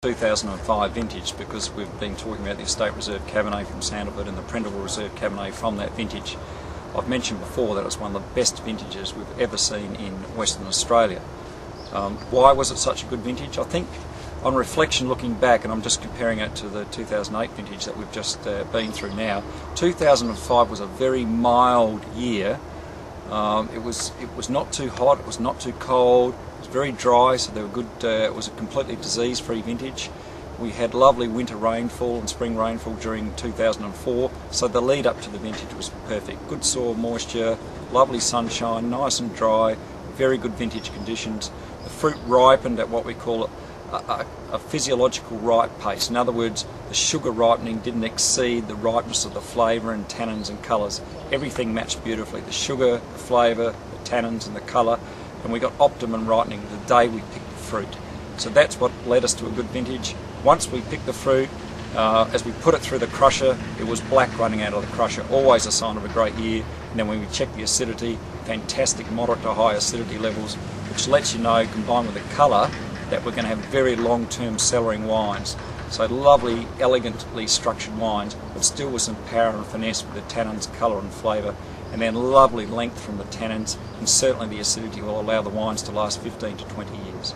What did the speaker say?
2005 vintage because we've been talking about the Estate Reserve Cabernet from Sandalwood and the Prendeville Reserve Cabernet from that vintage. I've mentioned before that it's one of the best vintages we've ever seen in Western Australia. Why was it such a good vintage? I think on reflection, looking back, and I'm just comparing it to the 2008 vintage that we've just been through now, 2005 was a very mild year. It was not too hot, it was not too cold, it was very dry, so they were good. It was a completely disease-free vintage. We had lovely winter rainfall and spring rainfall during 2004, so the lead up to the vintage was perfect. Good soil moisture, lovely sunshine, nice and dry, very good vintage conditions. The fruit ripened at what we call a physiological ripe pace. In other words, the sugar ripening didn't exceed the ripeness of the flavour and tannins and colours. Everything matched beautifully, the sugar, the flavour, the tannins and the colour, and we got optimum ripening the day we picked the fruit. So that's what led us to a good vintage. Once we picked the fruit, as we put it through the crusher, it was black running out of the crusher, always a sign of a great year. And then when we checked the acidity, fantastic moderate to high acidity levels, which lets you know, combined with the colour, that we're going to have very long-term cellaring wines. So lovely, elegantly structured wines, but still with some power and finesse with the tannins, colour and flavour, and then lovely length from the tannins, and certainly the acidity will allow the wines to last 15 to 20 years.